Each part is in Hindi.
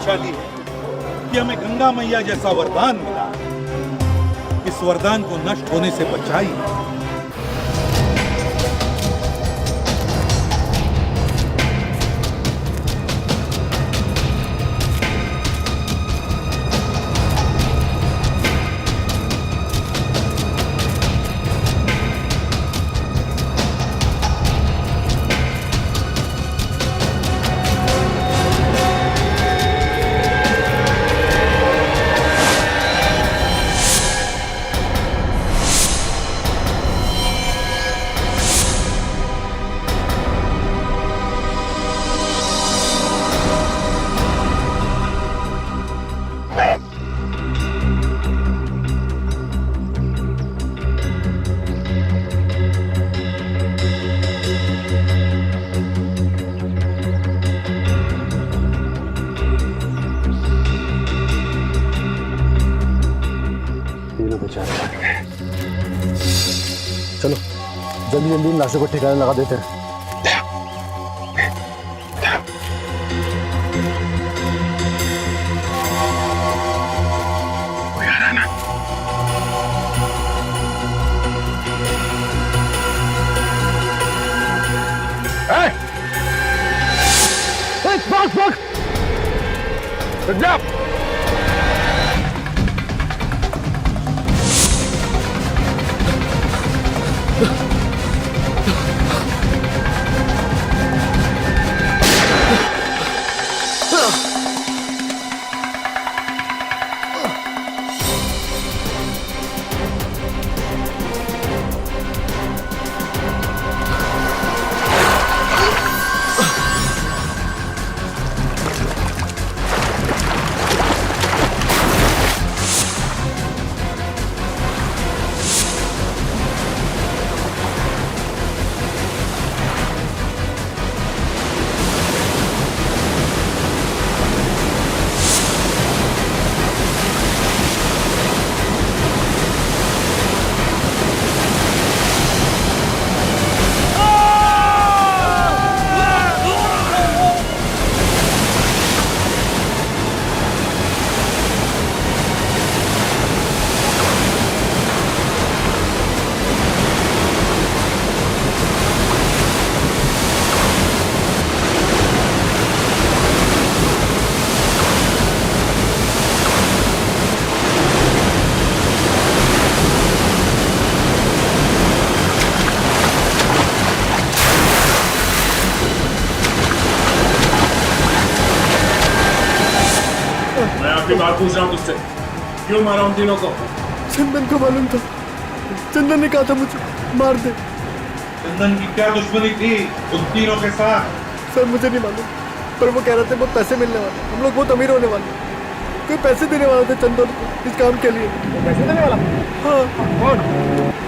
भाग्यशाली है कि हमें गंगा मैया जैसा वरदान मिला। इस वरदान को नष्ट होने से बचाइए। चलो जल्दी जल्दी इन लाशों को ठिकाने लगा देते हैं। बात पूछ रहा हूँ तुझसे, क्यों मारा उन तीनों को? चंदन को मालूम था, चंदन ने कहा था मुझे मार दे। चंदन की क्या दुश्मनी थी उन तीनों के साथ? सर मुझे नहीं मालूम, पर वो कह रहे थे बहुत पैसे मिलने वाले, हम लोग बहुत अमीर होने वाले। कोई पैसे देने वाला था चंदन को इस काम के लिए। पैसे देने वाला? हाँ। कौन?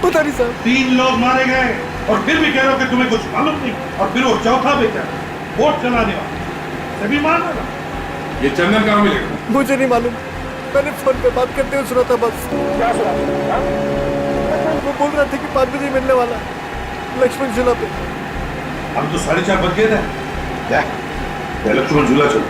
पता नहीं सर। 3 लोग मारे गए और फिर भी कह रहे हो कि तुम्हें कुछ मालूम नहीं। और फिर वो चौथा बेटा वोट चलाने वाला सभी मान रहा। ये चंदन कहाँ मिलेगा? मुझे नहीं मालूम, मैंने फोन पे बात करते हुए सुना था बस। क्या सुना? वो बोल रहा था कि 5 बजे मिलने वाला लक्ष्मण झूला पे। अब तो 4:30 बज गए थे। लक्ष्मण झूला चलो।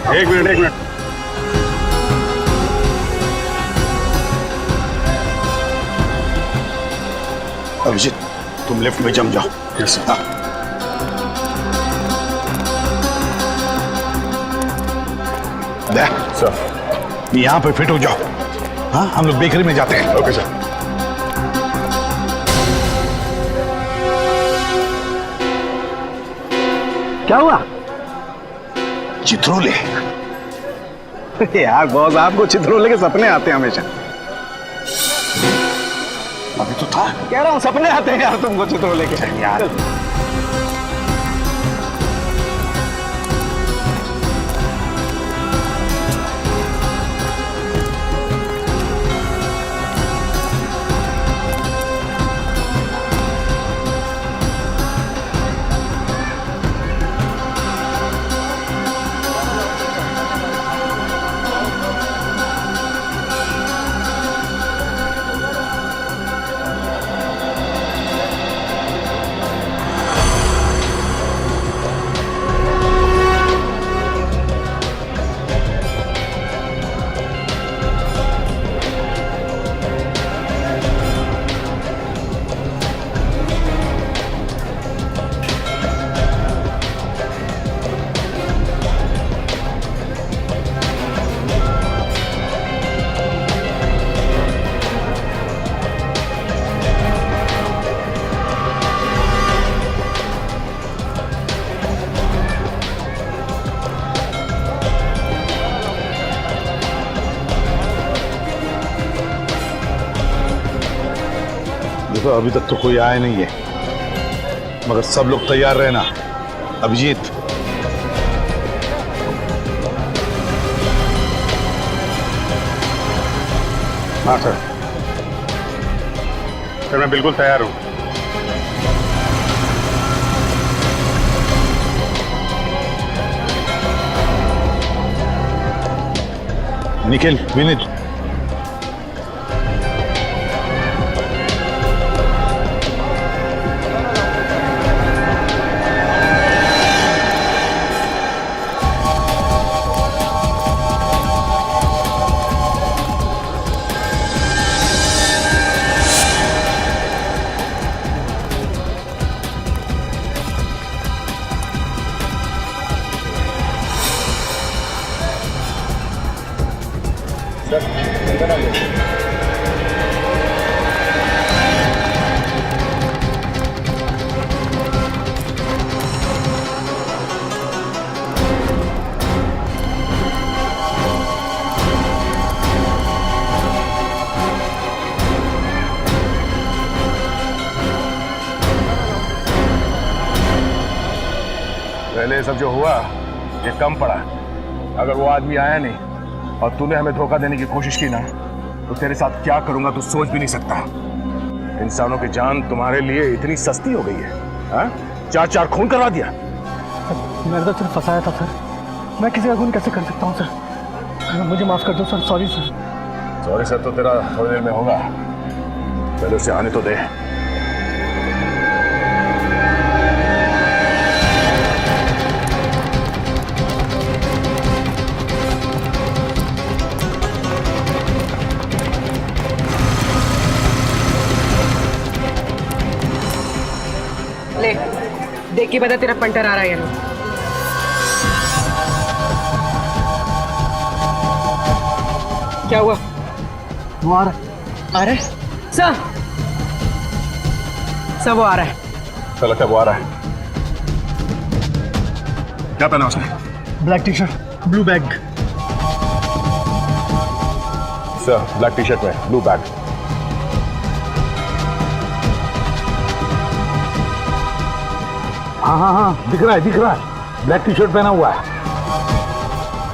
एक मिनट अभिजीत तुम लेफ्ट में जम जाओ। Yes sir. दे सर यहाँ पे फिट हो जाओ। हाँ, हम लोग बेकरी में जाते हैं। Okay sir. क्या हुआ? चित्रोले। यार बॉस, आपको चित्रोले के सपने आते हैं हमेशा। अभी तो था। कह रहा हूँ सपने आते हैं यार तुमको चित्रोले के। यार देखो, अभी तक तो कोई आया नहीं है, मगर सब लोग तैयार रहना। अभिजीत, हाँ सर। सर मैं बिल्कुल तैयार हूँ। निखिल, विनीत, पहले ये सब जो हुआ ये कम पड़ा। अगर वो आदमी आया नहीं और तूने हमें धोखा देने की कोशिश की ना, तो तेरे साथ क्या करूंगा तू सोच भी नहीं सकता। इंसानों की जान तुम्हारे लिए इतनी सस्ती हो गई है। हाँ? 4 खून करवा दिया। मैंने तो सिर्फ फंसाया था सर। मैं किसी का खून कैसे कर सकता हूँ सर? मुझे माफ कर दो sir. Sorry sir. Sorry sir तो तेरा थोड़ी देर में होगा, पहले उसे आने तो दे। ले देख के बता, तेरा पंटर आ रहा है यहाँ। क्या हुआ? वो आ रहा है। सर वो आ रहा है। चल लगता है वो आ रहा है। क्या पहना उसने? Black T shirt, blue bag. Sir black T shirt में ब्लू बैग। हाँ हाँ हाँ, दिख रहा है। ब्लैक टी शर्ट पहना हुआ है।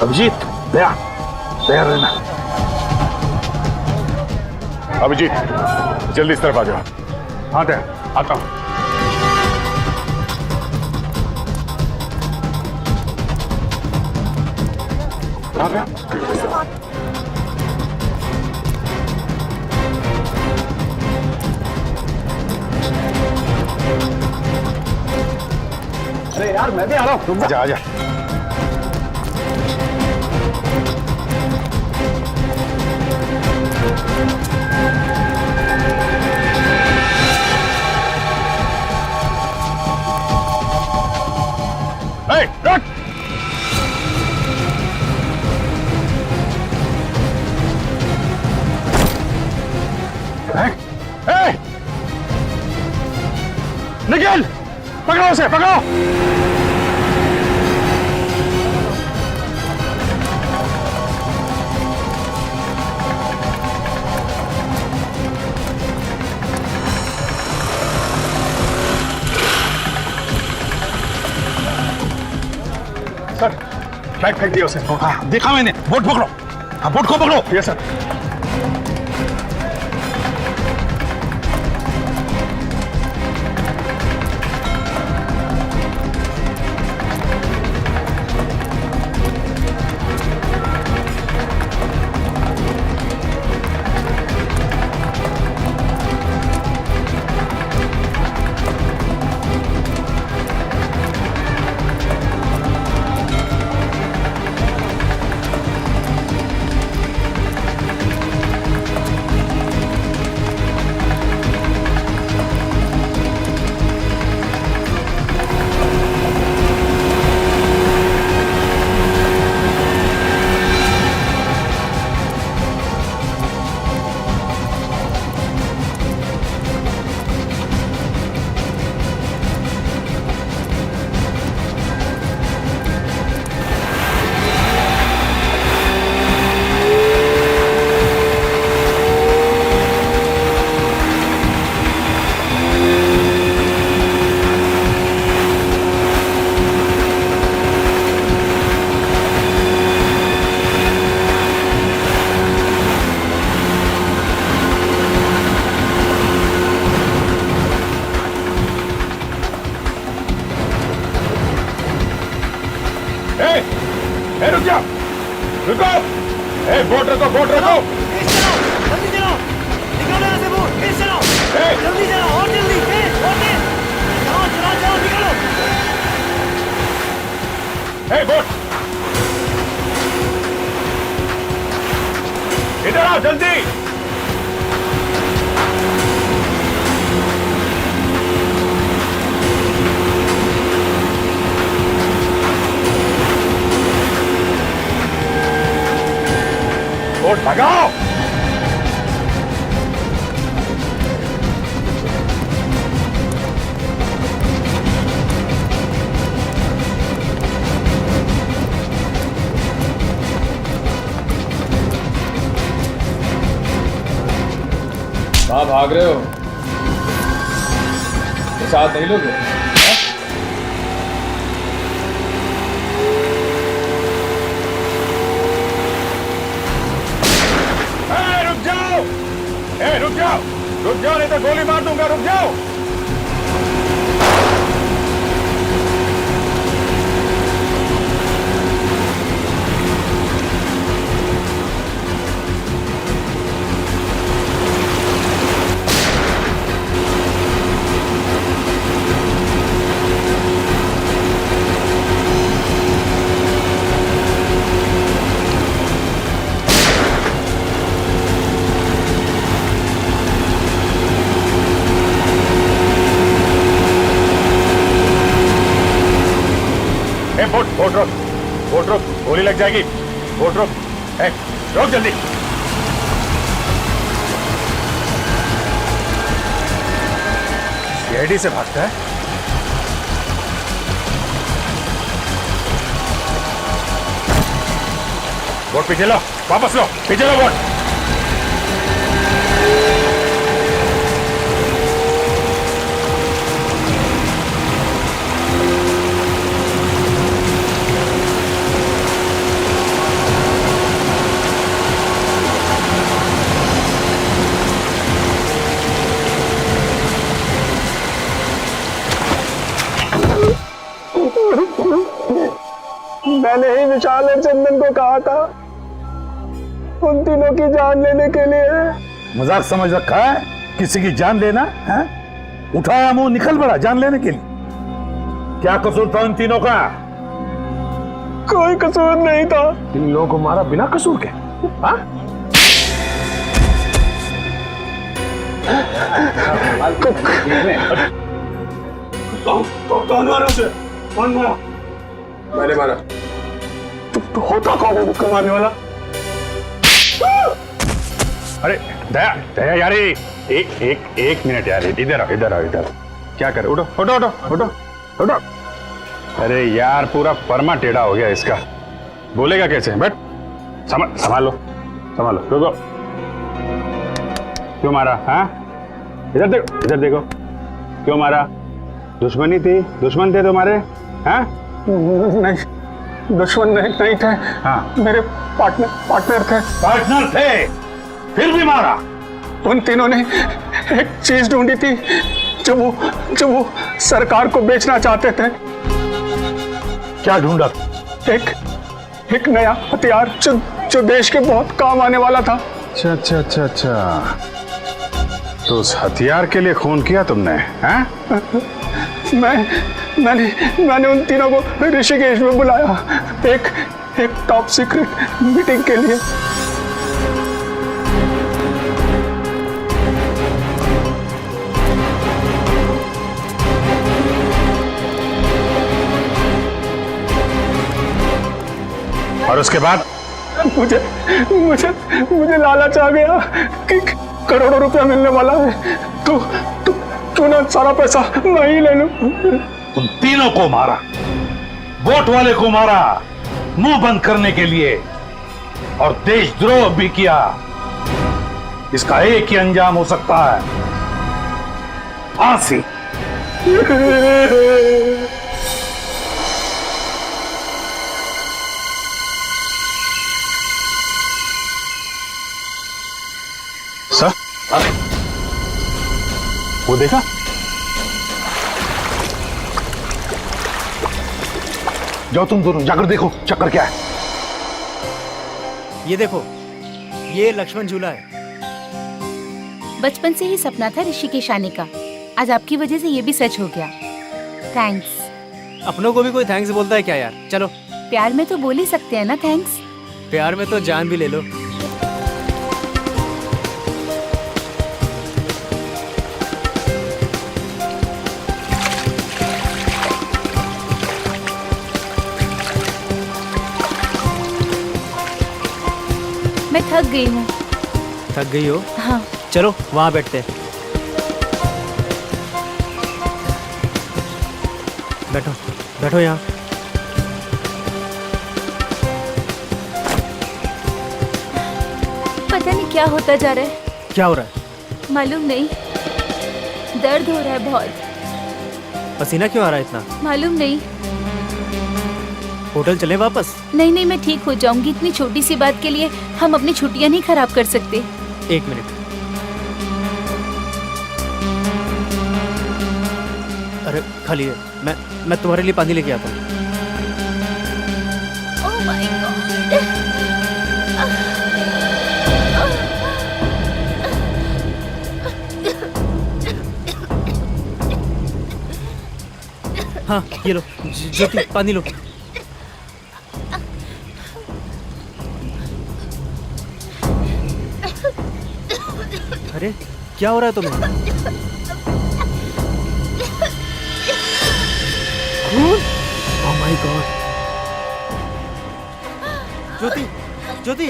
अभिजीत, तैयार रहना। अभिजीत जल्दी इस तरफ आ जाओ। हाँ तैयार, आता हूँ। कहाँ गया? अरे यार मैं भी आ रहा हूँ। तुम आजा आजा। रुक! निखिल, पकड़ो उसे, पकड़ो। सर, फ्लैग फेंक दिया उसे। हाँ, देखा मैंने। बोट पकड़ो। हाँ, बोट को पकड़ो। Yes sir. रुक जाओ, रुको। बोट रखो, बोट रखो। जल्दी चलाओ, निकालो यहाँ से बोट, तेज चलाओ, जल्दी चलाओ, और जल्दी, तेज, और तेज, चलाओ, चलाओ, चलाओ, निकालो। बोट इधर आओ, जल्दी। बोट भगाओ। कहाँ भाग रहे हो? तो साथ नहीं लोगे? रुक जाओ, रुक जाओ, रुक जाओ, नहीं तो गोली मार दूंगा। रुक जाओ। बोट रोक, बोट रोक, गोली लग जाएगी। बोट रोक, रोक जल्दी। सीआईडी से भागता है। बोट पीछे लो, वापस लो, पीछे लो बोट। मैंने ही विशाल और चंदन को कहा था उन तीनों की जान लेने के लिए। मजाक समझ रखा है किसी की जान लेना है? उठाया मुंह निकल पड़ा जान लेने के लिए। क्या कसूर था उन तीनों का? कोई कसूर नहीं था। इन लोगों को मारा बिना कसूर के? हाँ? कौन मारा उसे? कौन मारा? मैंने मारा। तो होता कौन है मुक्का मारने वाला? अरे दया, दया यार, एक मिनट यार, इधर आओ, इधर आओ, इधर। क्या करे? उठो उठो उठो उठो उठो। अरे यार पूरा परमा टेढ़ा हो गया इसका, बोलेगा कैसे? बैठ, संभालो संभालो। रुको, क्यों मारा? हाँ, इधर देखो, इधर देखो, क्यों मारा? दुश्मनी थी? दुश्मन थे तुम्हारे? हाँ? नहीं, दुश्मन नहीं थे। हाँ, मेरे पार्टनर थे। पार्टनर थे, फिर भी मारा? उन तीनों ने एक चीज ढूंढी थी जो वो सरकार को बेचना चाहते थे। क्या ढूंढा? एक नया हथियार जो देश के बहुत काम आने वाला था। अच्छा अच्छा अच्छा अच्छा, तो उस हथियार के लिए खून किया तुमने? हैं? मैंने उन तीनों को ऋषिकेश में बुलाया एक टॉप सीक्रेट मीटिंग के लिए। और उसके बाद मुझे लालच आ गया कि करोड़ों रुपया मिलने वाला है, तो क्यों ना सारा पैसा मैं ही ले लूं। उन तीनों को मारा, वोट वाले को मारा मुंह बंद करने के लिए, और देशद्रोह भी किया। इसका एक ही अंजाम हो सकता है, फांसी। सर, वो देखा? जाओ तुम दोनों जाकर देखो चक्कर क्या है। ये देखो, ये लक्ष्मण झूला है। बचपन से ही सपना था ऋषिकेश आने का, आज आपकी वजह से ये भी सच हो गया। थैंक्स। अपनों को भी कोई थैंक्स बोलता है क्या यार? चलो, प्यार में तो बोल ही सकते हैं ना थैंक्स। प्यार में तो जान भी ले लो। मैं थक गई हूँ। थक गई हो? हाँ। चलो वहाँ बैठते हैं। बैठो बैठो यहाँ। पता नहीं क्या होता जा रहा है। क्या हो रहा है? मालूम नहीं, दर्द हो रहा है बहुत। पसीना क्यों आ रहा है इतना? मालूम नहीं। होटल चले वापस? नहीं नहीं, मैं ठीक हो जाऊंगी। इतनी छोटी सी बात के लिए हम अपनी छुट्टियां नहीं खराब कर सकते। एक मिनट। अरे खाली है, मैं तुम्हारे लिए पानी लेके आता हूँ। ओह माय गॉड। हाँ ये लो ज्योति, पानी लो। अरे क्या हो रहा है तुम्हें? Oh my God. Jyoti Jyoti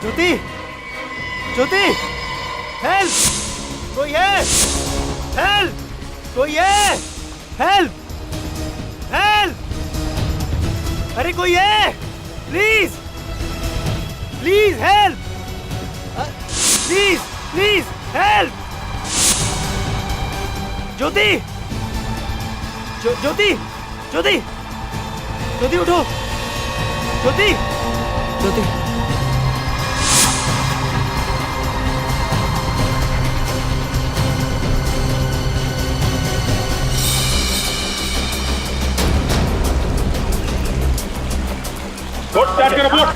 Jyoti Jyoti, help! कोई है? हेल्प! कोई है? हेल्प! हेल्प! अरे कोई है? Please please help! Please please help! Jyoti Jyoti Jyoti Jyoti उठो! ज्योति ज्योति बोट स्टार्ट करो, बोट।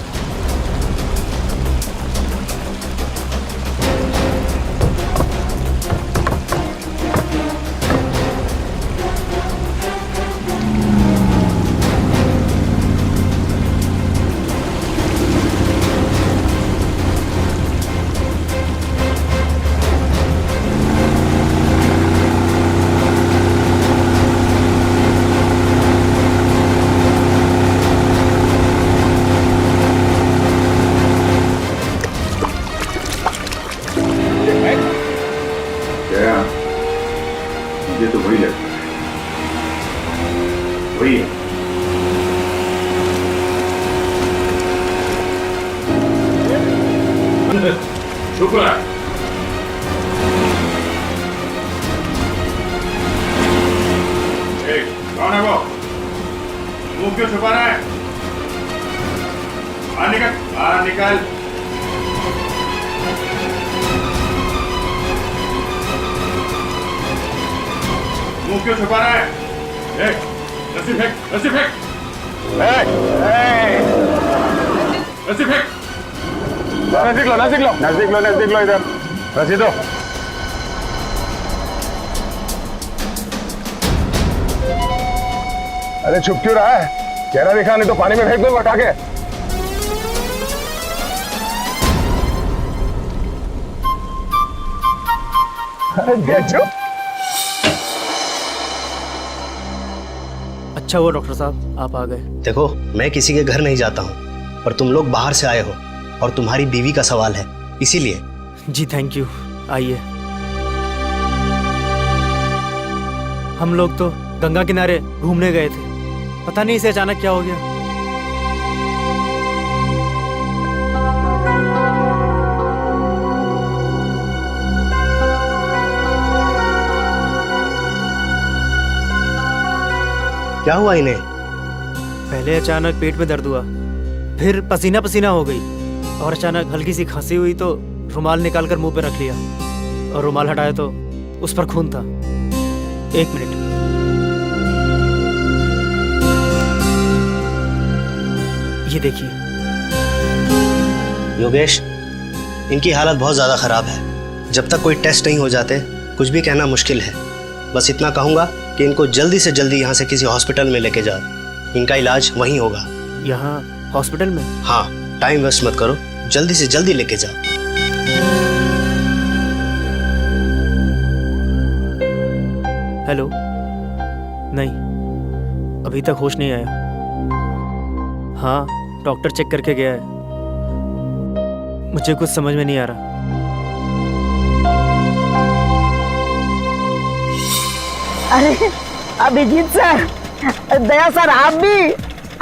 वही है। शुक्र है। कौन है वो? मुंह क्यों छुपा रहा है? बाहर निकल, बाहर निकल। मुंह क्यों छुपा रहा है? रस्सी फेंक, रस्सी फेंक, रस्सी फेंक। नजदीक लो, नजदीक लो, नजदीक लो, नजदीक लो, इधर रस्सी दो। अरे छुप क्यों रहा है? चेहरा दिखा, नहीं तो पानी में फेंक दो उठा के। चुप। अच्छा हुआ डॉक्टर साहब आप आ गए। देखो, मैं किसी के घर नहीं जाता हूँ, पर तुम लोग बाहर से आए हो और तुम्हारी बीवी का सवाल है, इसीलिए। जी थैंक यू, आइए। हम लोग तो गंगा किनारे घूमने गए थे, पता नहीं इसे अचानक क्या हो गया। क्या हुआ इन्हें? पहले अचानक पेट में दर्द हुआ, फिर पसीना पसीना हो गई और अचानक हल्की सी खांसी हुई तो रुमाल निकालकर मुंह पे रख लिया और रुमाल हटाया तो उस पर खून था। एक मिनट। ये देखिए। योगेश, इनकी हालत बहुत ज्यादा खराब है। जब तक कोई टेस्ट नहीं हो जाते कुछ भी कहना मुश्किल है। बस इतना कहूंगा कि इनको जल्दी से जल्दी यहाँ से किसी हॉस्पिटल में लेके जाओ, इनका इलाज वहीं होगा। यहाँ हॉस्पिटल में? हाँ, टाइम वेस्ट मत करो, जल्दी से जल्दी लेके जाओ। हेलो? नहीं, अभी तक होश नहीं आया। हाँ, डॉक्टर चेक करके गया है। मुझे कुछ समझ में नहीं आ रहा। अरे अभिजीत सर, दया सर,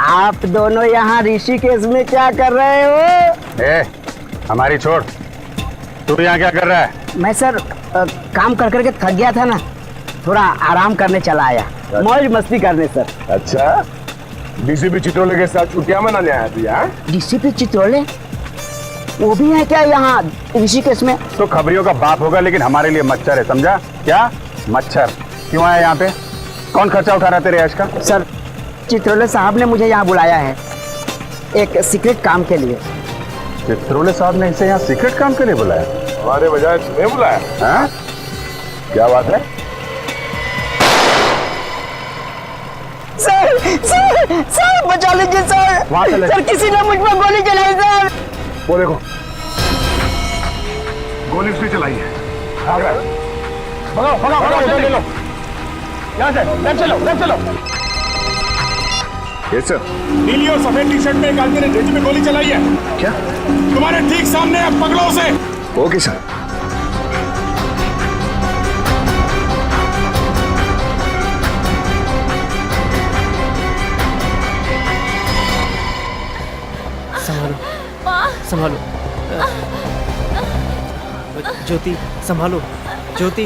आप दोनों यहाँ ऋषिकेश में क्या कर रहे हो? हमारी छोड़, तू यहाँ क्या कर रहा है? मैं सर काम कर करके थक गया था ना, थोड़ा आराम करने चला आया, मौज मस्ती करने सर। अच्छा, डीसीपी चित्रोले के साथ छुट्टियां मनाने आया तू यहाँ? डीसीपी चित्रोले वो भी है क्या यहाँ ऋषिकेश में? तो खबरियों का बाप होगा, लेकिन हमारे लिए मच्छर है, समझा? क्या मच्छर? क्यों आया यहाँ पे? कौन खर्चा उठा रहा है तेरे ऐश का? सर, चित्रोले साहब ने मुझे यहाँ बुलाया है एक सीक्रेट काम के लिए। चित्रोले साहब ने इसे यहाँ सीक्रेट काम के लिए बुलाया? हमारे बजाय तुम्हें बुलाया? हाँ? क्या बात है? सर बचा लीजिए सर। सर किसी ने मुझ पर गोली चलाई सर। वो देखो, गोली उसने चलाई है। भाग रहा है। भगाओ, भगाओ, भगाओ, जल्दी लो। यहाँ से, लेफ्ट चलो, लेफ्ट चलो। ये सर, नीली और सफेद टी शर्ट में एक आदमी ने जेजी में गोली चलाई है। क्या? तुम्हारे ठीक सामने है, पकड़ो उसे। Okay sir. संभालो, ज्योति संभालो, ज्योति।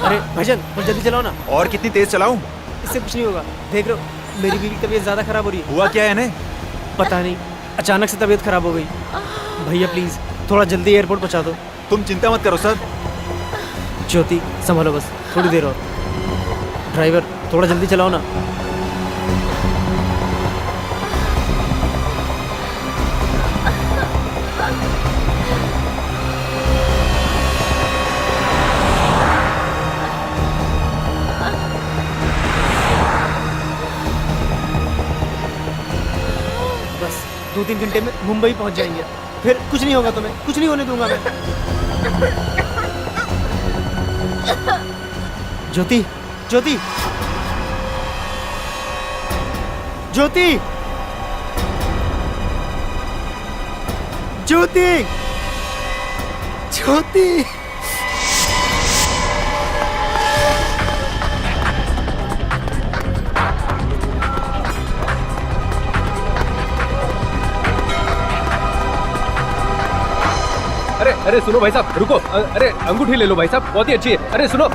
अरे भाईजान, और जल्दी चलाओ ना। और कितनी तेज चलाऊं? इससे कुछ नहीं होगा, देख रहे हो मेरी बीवी की तबीयत ज्यादा खराब हो रही है। हुआ क्या है इन्हें? पता नहीं, अचानक से तबीयत खराब हो गई। भैया प्लीज थोड़ा जल्दी एयरपोर्ट पहुंचा दो। तुम चिंता मत करो सर। ज्योति संभालो, बस थोड़ी देर और। ड्राइवर थोड़ा जल्दी चलाओ ना। बस 2-3 घंटे में मुंबई पहुंच जाएंगे, फिर कुछ नहीं होगा तुम्हें, कुछ नहीं होने दूंगा मैं। ज्योति, ज्योति, ज्योति, ज्योति, ज्योति। अरे सुनो भाई साहब, रुको। अरे अंगूठी ले लो भाई साहब, बहुत ही अच्छी है। अरे सुनो।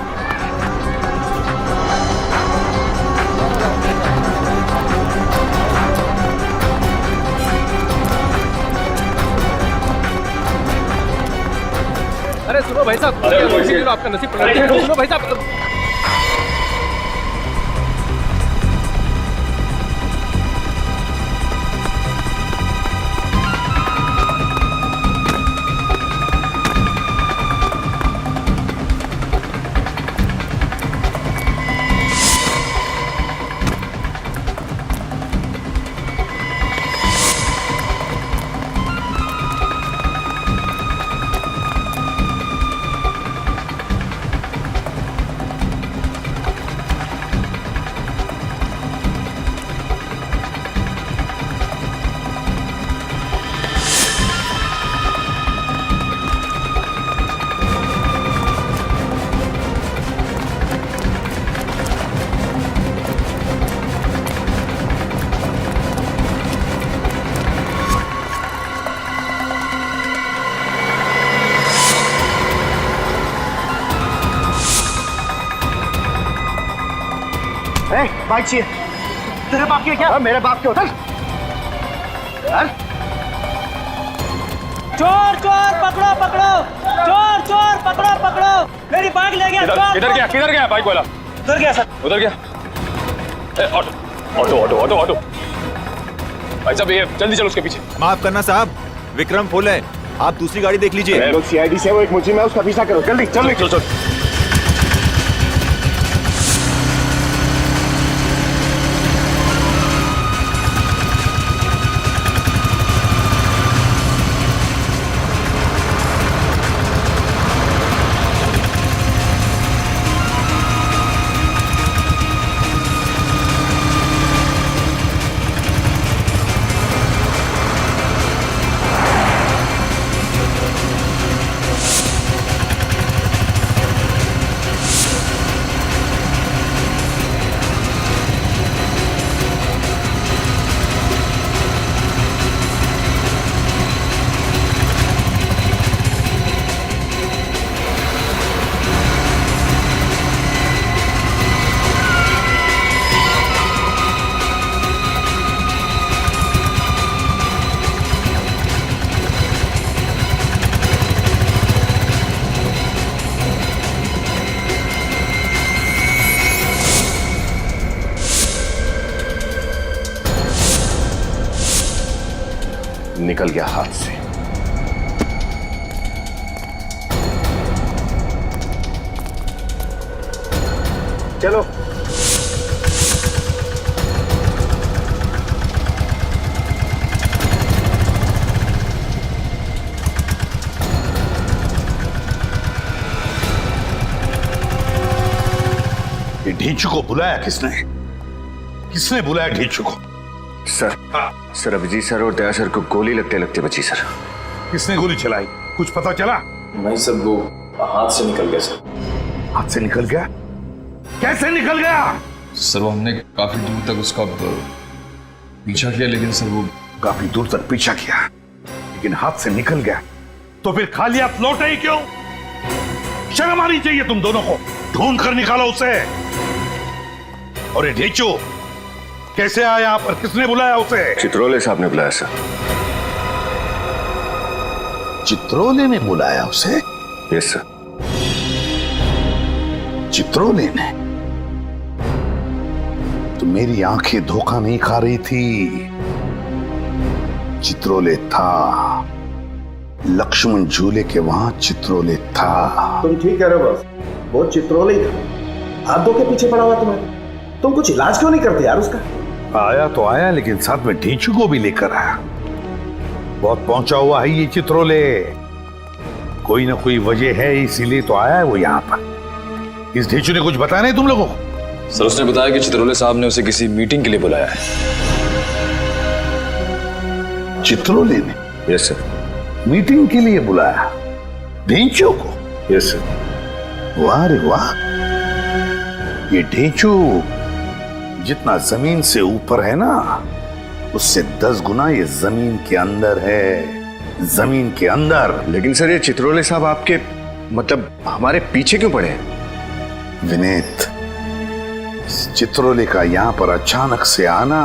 अरे सुनो भाई साहब, अंगूठी ले लो, आपका नसीब पलट गया। सुनो भाई साहब। बाइक चाहिए। तेरे बाप की है क्या? मेरे बाप के होटल। चोर चोर पकड़ो पकड़ो, चोर चोर पकड़ो पकड़ो, मेरी बाइक ले गया चोर। किधर गया बाइक वाला? उधर गया सर। उधर गया। Auto auto auto auto auto. भाई साहब ये जल्दी चलो उसके पीछे। माफ करना साहब, विक्रम फुल है, आप दूसरी गाड़ी देख लीजिए। लोग सीआईडी से, वो एक मुझे में उसका पीछा करो, जल्दी चल चल चल। निकल गया हाथ से। चलो ये ढींचू को बुलाया किसने? किसने बुलाया ढींचू को? सर। सर अभिजीत सर और दया सर को गोली लगते लगते बची सर। किसने गोली चलाई? कुछ पता चला? नहीं सर, वो हाथ से निकल गया सर। हाथ से निकल गया? कैसे निकल गया? सर वो हमने काफी दूर तक उसका पीछा किया, लेकिन सर वो काफी दूर तक पीछा किया लेकिन हाथ से निकल गया, तो फिर खाली हाथ लौटे ही क्यों? शर्म आनी चाहिए तुम दोनों को। ढूंढ कर निकालो उसे। और ये ढींचू कैसे आया यहाँ पर? किसने बुलाया उसे? चित्रोले साहब ने बुलाया सर। चित्रोले ने बुलाया उसे? Yes sir. चित्रोले ने? तो मेरी आंखें धोखा नहीं खा रही थी। चित्रोले था, लक्ष्मण झूले के वहां चित्रोले था। तुम ठीक कह रहे हो बस, वो चित्रोले ही था। हाथ धो के पीछे पड़ा हुआ तुम्हें। तुम कुछ इलाज क्यों नहीं करते यार उसका? आया तो आया, लेकिन साथ में ढींचू को भी लेकर आया। बहुत पहुंचा हुआ है ये चित्रोले। कोई ना कोई वजह है, इसीलिए तो आया है वो यहाँ पर। इस ढींचू ने कुछ बताया नहीं तुम लोगों को? सर उसने बताया कि चित्रोले साहब ने उसे किसी मीटिंग के लिए बुलाया है। चित्रोले ने? Yes sir. मीटिंग के लिए बुलाया ढींचू को? Yes sir. वाह रे वाह। ये ढींचू जितना जमीन से ऊपर है ना, उससे 10 गुना ये जमीन के अंदर है। जमीन के अंदर। लेकिन सर ये चित्रोले साहब आपके मतलब हमारे पीछे क्यों पड़े हैं? विनीत, चित्रोले का यहाँ पर अचानक से आना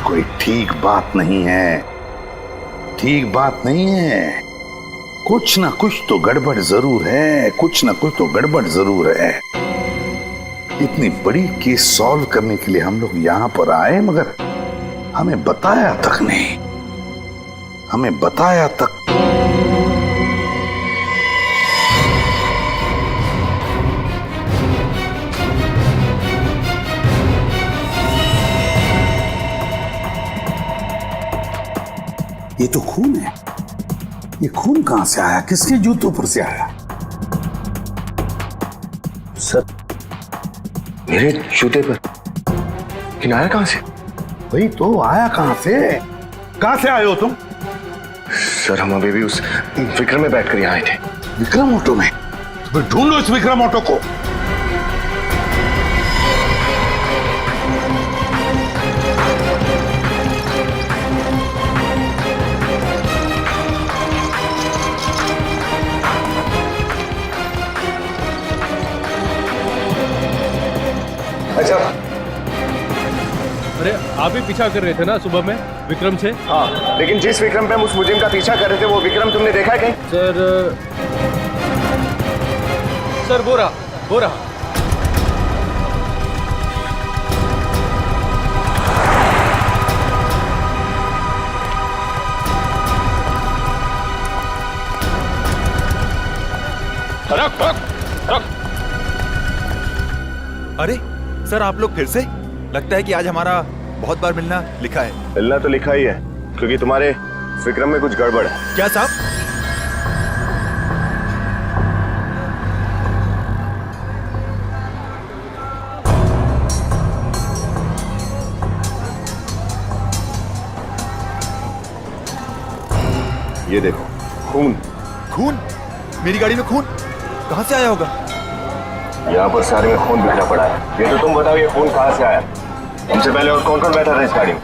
कोई ठीक बात नहीं है, ठीक बात नहीं है। कुछ ना कुछ तो गड़बड़ जरूर है, कुछ ना कुछ तो गड़बड़ जरूर है। इतनी बड़ी केस सॉल्व करने के लिए हम लोग यहां पर आए, मगर हमें बताया तक नहीं, हमें बताया तक। ये तो खून है। ये खून कहां से आया? किसके जूतों पर से आया? सर मेरे जूते पर। लेकिन आया कहां से? वही तो, आया कहां से? कहां से आए हो तुम? सर हम अभी भी उस विक्रम में बैठकर यहाँ आए थे। विक्रम ऑटो में? तो ढूंढो इस विक्रम ऑटो को। अच्छा, अरे आप ही पीछा कर रहे थे ना सुबह में विक्रम से? हाँ, लेकिन जिस विक्रम पे हम उस मुजिम का पीछा कर रहे थे वो विक्रम तुमने देखा है कहीं? सर वो रहा। रुक। अरे सर, आप लोग फिर से? लगता है कि आज हमारा बहुत बार मिलना लिखा है। मिलना तो लिखा ही है, क्योंकि तुम्हारे विक्रम में कुछ गड़बड़ है। क्या साहब? ये देखो, खून? मेरी गाड़ी में खून कहां से आया होगा? यहाँ पर सारे में खून बिखरा पड़ा है। ये तो तुम बताओ, ये खून कहाँ से आया? हमसे पहले और कौन कौन बैठा था इस गाड़ी में?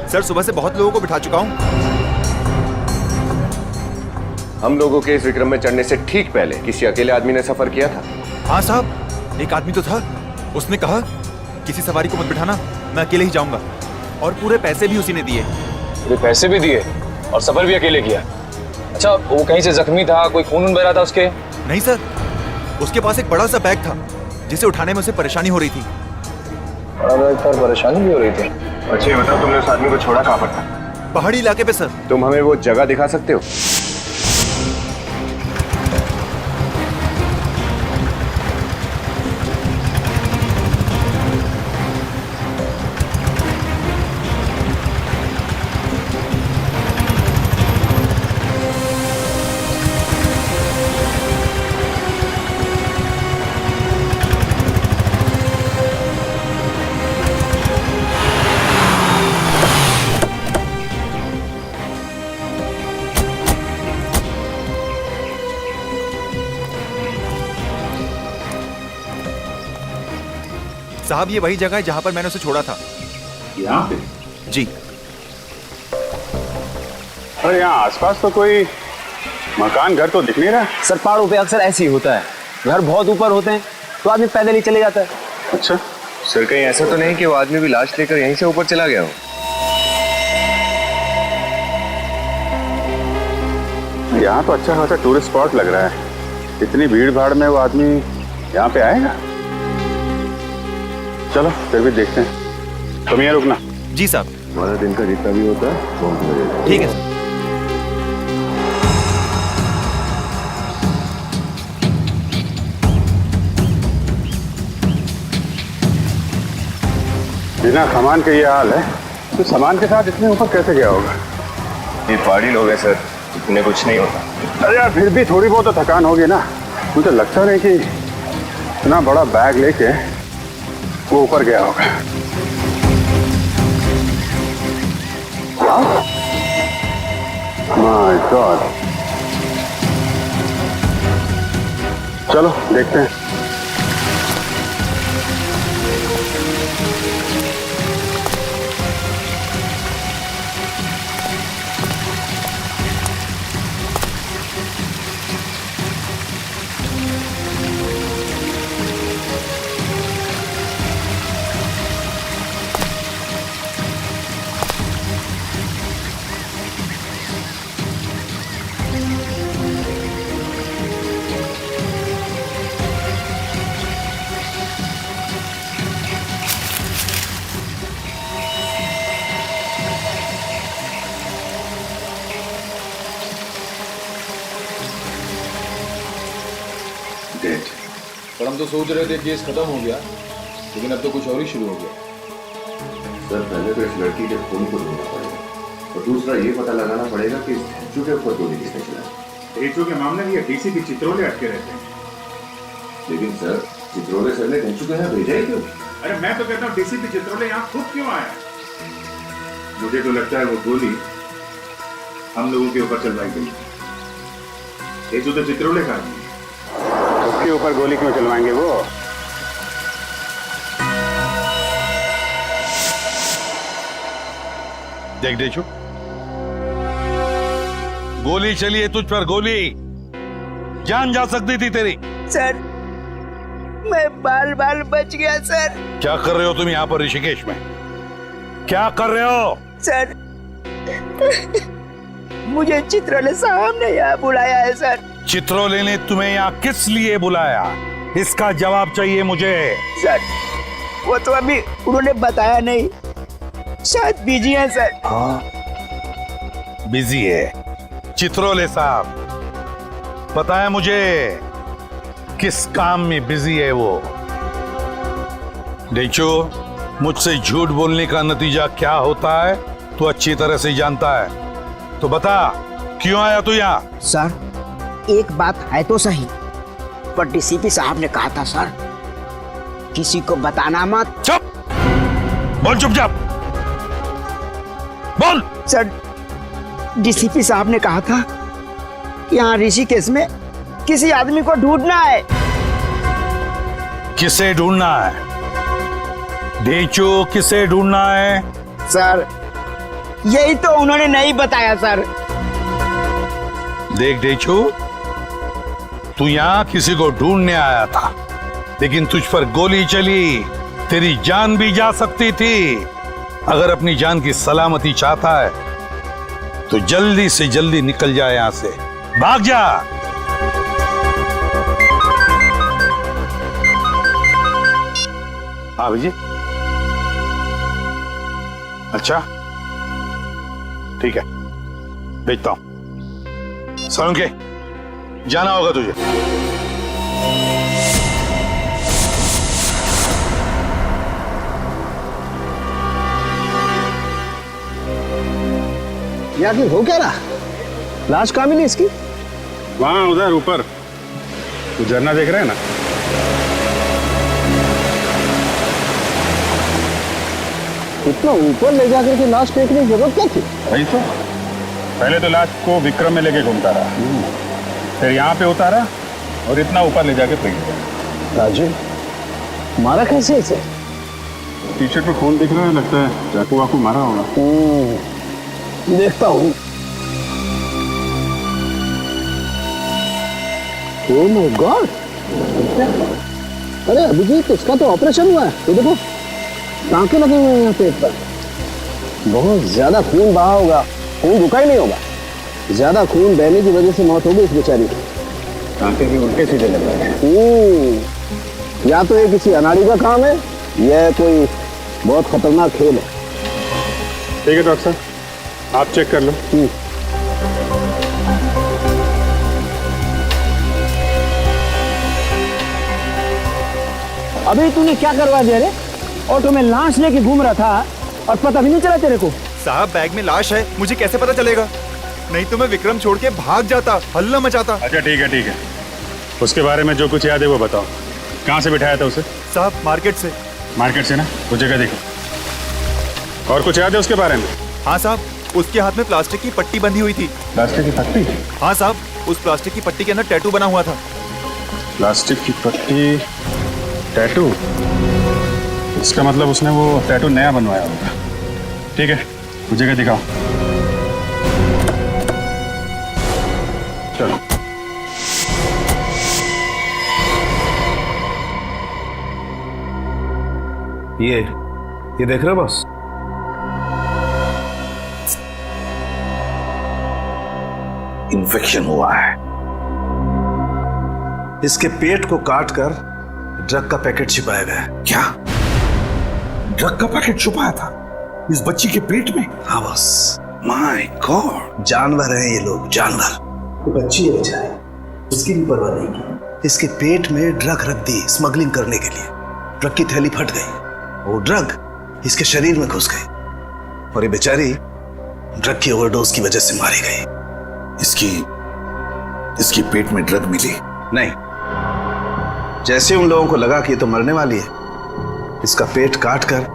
सर सुबह से बहुत लोगों को बिठा चुका हूं। हम लोगों के इस विक्रम में चढ़ने से ठीक पहले किसी अकेले आदमी ने सफर किया था? हाँ साहब, एक आदमी तो था। उसने कहा किसी सवारी को मत बिठाना, मैं अकेले ही जाऊंगा। और पूरे पैसे भी उसी ने दिए। पूरे पैसे भी दिए और सफर भी अकेले किया? अच्छा, वो कहीं से जख्मी था? कोई खून बह रहा था उसके? नहीं सर, उसके पास एक बड़ा सा बैग था जिसे उठाने में उसे परेशानी हो रही थी। बड़ा बैग था, परेशानी भी हो रही थी। अच्छा ये बताओ, तुमने उस आदमी को छोड़ा कहाँ पर था? पहाड़ी इलाके पे सर। तुम हमें वो जगह दिखा सकते हो? साहब ये वही जगह है जहां पर मैंने उसे छोड़ा था। यहाँ पे? जी। अरे यहाँ आसपास तो कोई मकान घर तो दिख नहीं रहा। सर पहाड़ों पे अक्सर ऐसे ही होता है, घर बहुत ऊपर होते हैं तो आदमी पैदल ही चले जाता है। अच्छा सर, कहीं ऐसा तो नहीं कि वो आदमी भी लाश लेकर यहीं से ऊपर चला गया हो? यहाँ तो अच्छा खासा टूरिस्ट स्पॉट लग रहा है। इतनी भीड़ भाड़ में वो आदमी यहाँ पे आएगा? चलो फिर भी देखते हैं। तुम यहाँ रुकना। जी साहब। हमारा दिन का जितना भी होता है वो मुझे। ठीक है सर। बिना सामान के ये हाल है तो सामान के साथ इतने ऊपर कैसे गया होगा? ये पहाड़ी लोग हैं सर, इतने कुछ नहीं होता। अरे यार फिर भी थोड़ी बहुत तो थकान होगी ना। मुझे लगता नहीं कि इतना बड़ा बैग लेके वो ऊपर गया होगा। My God. चलो देखते हैं। और हम तो सोच रहे थे केस खत्म हो गया, लेकिन अब तो कुछ और ही शुरू हो गया। सर पहले तो इस लड़की के खून को ढूंढना पड़ेगा और दूसरा ये पता लगाना पड़ेगा कि इस ढेंचू के ऊपर गोली किसने चलाई। ढेंचू के मामले में ये डीसीपी चित्रोले अटके रहते हैं। लेकिन सर चित्रोले सर ने ढेंचू को यहाँ भेजा ही क्यों? अरे मैं तो कहता हूँ डीसीपी चित्रोले यहाँ खुद क्यों आया? मुझे तो लगता है वो गोली हम लोगों के ऊपर चलवाई गई। ढेंचू तो चित्रोले का आदमी है। उसके ऊपर गोली क्यों चलवाएंगे वो? देख ढेंचू, गोली चली है तुझ पर, गोली जान जा सकती थी तेरी। सर मैं बाल बाल बच गया सर। क्या कर रहे हो तुम यहाँ पर ऋषिकेश में? क्या कर रहे हो? सर मुझे चित्रोले साहब ने यहाँ बुलाया है सर। चित्रोले ने तुम्हें यहाँ किस लिए बुलाया? इसका जवाब चाहिए मुझे। सर वो तो अभी उन्होंने बताया नहीं, शायद बिजी है सर। हाँ बिजी है चित्रोले साहब, पता है मुझे किस काम में बिजी है वो। ढेंचू, मुझसे झूठ बोलने का नतीजा क्या होता है तू अच्छी तरह से जानता है, तो बता क्यों आया तू यहाँ? सर एक बात है तो सही, पर डीसीपी साहब ने कहा था सर किसी को बताना मत। चुप बोल, चुपचाप बोल। सर डीसीपी साहब ने कहा था यहाँ ऋषिकेश में किसी आदमी को ढूंढना है। किसे ढूंढना है ढेंचू, किसे ढूंढना है? सर यही तो उन्होंने नहीं बताया सर। देख ढेंचू, तू यहाँ किसी को ढूंढने आया था, लेकिन तुझ पर गोली चली, तेरी जान भी जा सकती थी। अगर अपनी जान की सलामती चाहता है तो जल्दी से जल्दी निकल जाए यहां से, भाग जा। हाँ विजय, अच्छा ठीक है, भेजता हूं। सोलंकी जाना होगा तुझे। आखिर हो क्या रहा? लाश कहाँ मिली इसकी? वहां उधर ऊपर, तो झरना देख रहे हैं ना? इतना ऊपर ले जाकर के लाश फेंकने की जरूरत क्या थी? वही तो, पहले तो लाश को विक्रम में लेके घूमता रहा, फिर यहाँ पे उतारा और इतना ऊपर ले जाके फेंक दिया। राजू मारा कैसे इसे? टी शर्ट पे खून दिख रहा है, लगता है चाकू वाकू मारा होगा। देखता हूँ। ओह माय गॉड! अरे अभिजीत, इसका तो ऑपरेशन हुआ है। तो देखो टांके लगे हुए हैं यहाँ पेट पर, बहुत ज्यादा खून बहा होगा, खून रुका ही नहीं होगा। ज्यादा खून बहने की वजह से मौत हो गई इस बेचारी की। टांके भी उल्टे सीधे लग रहे हैं। या तो ये किसी अनाड़ी का काम है या कोई बहुत खतरनाक खेल है। ठीक है डॉक्टर साहब, आप चेक कर लो। अभी तूने क्या करवा दिया रे? ऑटो में लाश लेके घूम रहा था और पता भी नहीं चला तेरे को। साहब बैग में लाश है, मुझे कैसे पता चलेगा? नहीं तो मैं विक्रम छोड़ के भाग जाता, हल्ला मचाता। अच्छा ठीक है ठीक है, उसके बारे में जो कुछ याद है वो बताओ। कहाँ से बिठाया था उसे? साहब मार्केट से। मार्केट से ना, वो जगह देखो। और कुछ याद है उसके बारे में? हाँ साहब, उसके हाथ में प्लास्टिक की पट्टी बंधी हुई थी। प्लास्टिक की पट्टी? हाँ साहब, उस प्लास्टिक की पट्टी के अंदर टैटू बना हुआ था। प्लास्टिक की पट्टी, टैटू? इसका मतलब उसने वो टैटू नया बनवाया होगा। ठीक है, वो जगह दिखाओ। चलो। ये देख रहे हो बॉस? इन्फेक्शन हुआ है। इसके पेट को काटकर ड्रग का पैकेट छिपाया गया। क्या ड्रग का पैकेट छुपाया था इस बच्ची के पेट में? हाँ बॉस। माय गॉड, जानवर हैं ये लोग, जानवर। वो बच्ची है बेचारी, उसकी भी परवाह नहीं की। इसके पेट में ड्रग रख दी स्मगलिंग करने के लिए। ड्रग की थैली फट गई, वो ड्रग इसके शरीर में घुस गई और ये बेचारी ड्रग की ओवरडोज की वजह से मारी गई। इसकी पेट में ड्रग मिली? नहीं, जैसे उन लोगों को लगा कि ये तो मरने वाली है, इसका पेट काट कर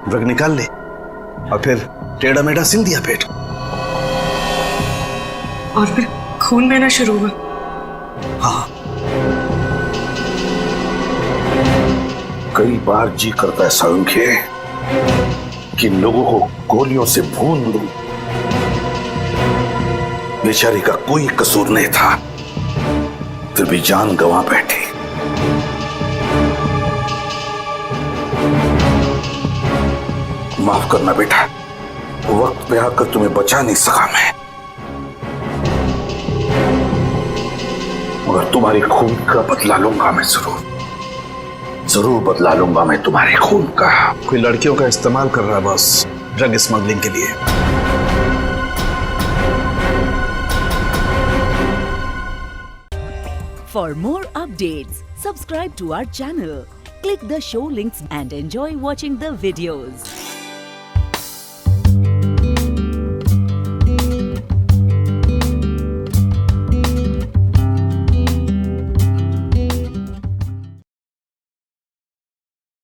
ड्रग निकाल ली और फिर टेढ़ा मेढ़ा सिल दिया पेट। और फिर खून बहना शुरू हुआ। हाँ, कई बार जी करता है सांख्य कि लोगों को गोलियों से भून दूं। बेचारी का कोई कसूर नहीं था, फिर भी जान गंवा बैठी। माफ करना बेटा, वक्त पे आकर तुम्हें बचा नहीं सका मैं, मगर तुम्हारी खून का बदला लूंगा मैं, जरूर बदला लूंगा मैं तुम्हारे खून का। कोई लड़कियों का इस्तेमाल कर रहा है बॉस, ड्रग स्मगलिंग के लिए। For more updates, subscribe to our channel, click the show links and enjoy watching the videos.